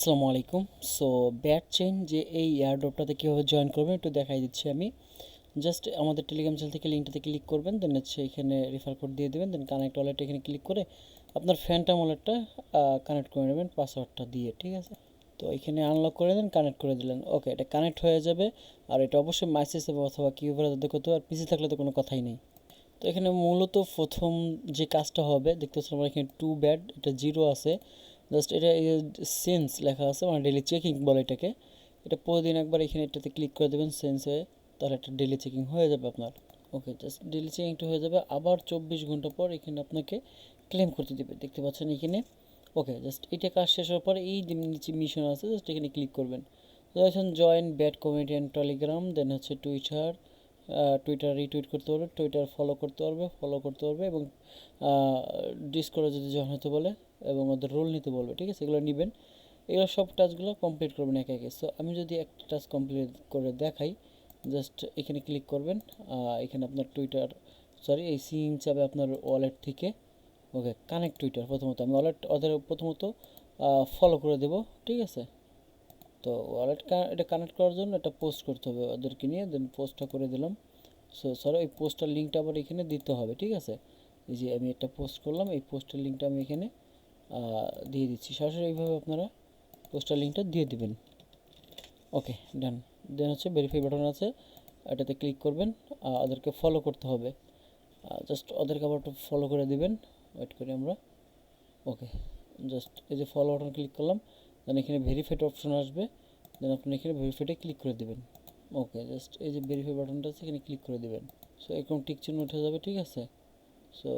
আসসালামু আলাইকুম। So bat chain যে এই এয়ারড্রপটাতে কীভাবে জয়েন করবেন একটু দেখাই দিচ্ছি আমি। জাস্ট আমাদের টেলিগ্রাম চ্যানেল থেকে লিঙ্কটাতে ক্লিক করবেন, দেন হচ্ছে এখানে রেফার কোড দিয়ে দেবেন, দেন কানেক্ট ওয়ালেট এখানে ক্লিক করে আপনার ফ্যান্টম ওয়ালেটটা কানেক্ট করে নেবেন পাসওয়ার্ডটা দিয়ে, ঠিক আছে? তো এখানে আনলক করে দেন, কানেক্ট করে দিলেন, ওকে, এটা কানেক্ট হয়ে যাবে। আর এটা অবশ্যই মাইসেসে অথবা কিউবারে করতে হবে, আর পিসি থাকলে তো কোনো কথাই নেই। তো এখানে মূলত প্রথম যে কাজটা হবে দেখতে পাচ্ছেন আমরা এখানে টু ব্যাড, এটা জিরো আছে। জাস্ট এটা সেন্স লেখা আছে, মানে ডেলি চেকিং বলে এটাকে। এটা প্রতিদিন একবার এখানে এটাতে ক্লিক করে দেবেন সেন্সে, তাহলে একটা ডেলি চেকিং হয়ে যাবে আপনার। ওকে, জাস্ট ডেলি চেকিংটা হয়ে যাবে। আবার 24 ঘন্টা পর এখানে আপনাকে ক্লেম করতে দেবে, দেখতে পাচ্ছেন এখানে। ওকে, জাস্ট এটা কাজ শেষ হওয়ার পরে এই যে নিচে মিশন আছে জাস্ট এখানে ক্লিক করবেন। তো এখন join bad community and Telegram, then হচ্ছে টুইটার, টুইটার রিটুইট করতে পারবে, টুইটার ফলো করতে পারবে এবং ডিসকর্ডে যদি জয়েন হতে বলে এবং ওদের রোল নিতে বলবে, ঠিক আছে? এগুলো নেবেন, এগুলো সব টাস্কগুলো কমপ্লিট করবেন একে একে। সো আমি যদি একটা টাস্ক কমপ্লিট করে দেখাই, জাস্ট এখানে ক্লিক করবেন। এখানে আপনার টুইটার, সরি, এই সিম চাবে আপনার ওয়ালেট থেকে। ওকে, কানেক্ট টুইটার, প্রথমত আমি ওয়ালেট ওদের প্রথমত ফলো করে দেব, ঠিক আছে? তো ওয়ালেট এটা কানেক্ট করার জন্য এটা পোস্ট করতে হবে ওদেরকে নিয়ে, দেন পোস্টটা করে দিলাম। সো স্যার এই পোস্টার লিঙ্কটা আবার এখানে দিতে হবে, ঠিক আছে? এই যে আমি একটা পোস্ট করলাম, এই পোস্টার লিঙ্কটা আমি এখানে দিয়ে দিচ্ছি সরাসরি। এইভাবে আপনারা পোস্টার লিঙ্কটা দিয়ে দিবেন। ওকে, ডান। দেন হচ্ছে ভেরিফাই বাটন আছে, এটাতে ক্লিক করবেন। ওদেরকে ফলো করতে হবে, জাস্ট ওদেরকে আবার একটু ফলো করে দিবেন। ওয়েট করি আমরা। ওকে, জাস্ট এই যে ফলো বাটন ক্লিক করলাম, দেন এখানে ভেরিফাইড অপশন আসবে, দেন আপনি এখানে ভেরিফাইডে ক্লিক করে দেবেন। ওকে, জাস্ট এই যে ভেরিফাই বাটনটা আছে এখানে ক্লিক করে দেবেন। সো এরকম টিক চিহ্ন উঠে যাবে, ঠিক আছে? সো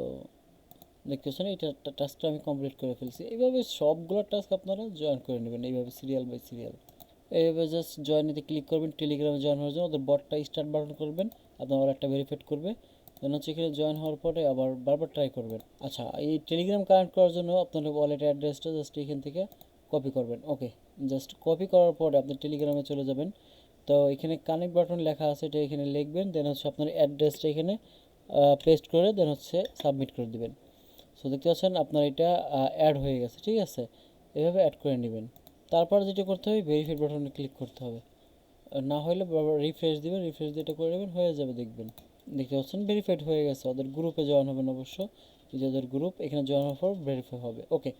দেখতেছেন এটা টাস্কটা আমি কমপ্লিট করে ফেলছি। এইভাবে সবগুলো টাস্ক আপনারা জয়েন করে নেবেন, এইভাবে সিরিয়াল বাই সিরিয়াল। এইভাবে জাস্ট জয়েনিতে ক্লিক করবেন, টেলিগ্রামে জয়েন হওয়ার জন্য ওদের বটটা স্টার্ট বাটন করবেন, আপনার ওয়ালেটটা ভেরিফাইড করবে। দেন হচ্ছে এখানে জয়েন হওয়ার পরে আবার বারবার ট্রাই করবেন। আচ্ছা, এই টেলিগ্রাম কানেক্ট করার জন্য আপনার ওয়ালেট অ্যাড্রেসটা জাস্ট এখান থেকে কপি করবেন। ওকে, জাস্ট কপি করার পরে আপনি টেলিগ্রামে চলে যাবেন। তো এখানে কানেক্ট বাটন লেখা আছে, এটা এখানে লিখবেন, দেন হচ্ছে আপনার অ্যাড্রেসটা এখানে পেস্ট করে দেন হচ্ছে সাবমিট করে দিবেন। সো দেখতে পাচ্ছেন আপনার এটা অ্যাড হয়ে গেছে, ঠিক আছে? এভাবে অ্যাড করে নেবেন। তারপর যেটা করতে হবে, ভেরিফাই বাটনে ক্লিক করতে হবে। না হলে রিফ্রেশ দিবেন, রিফ্রেশ দিয়ে এটা করে নেবেন, হয়ে যাবে দেখবেন। দেখতে পাচ্ছেন ভেরিফাইড হয়ে গেছে। ওদের গ্রুপে জয়েন হবেন অবশ্য, এই যে ওদের গ্রুপ, এখানে জয়েন হওয়ার পর ভেরিফাই হবে। ওকে,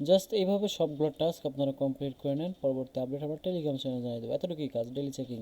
জাস্ট এইভাবে সবগুলো টাস্ক আপনারা কমপ্লিট করে নেন। পরবর্তী আপডেট আবার টেলিগ্রাম চ্যানেলে জানিয়ে দেবো। এতটুকুই কাজ, ডেলি চেকিং।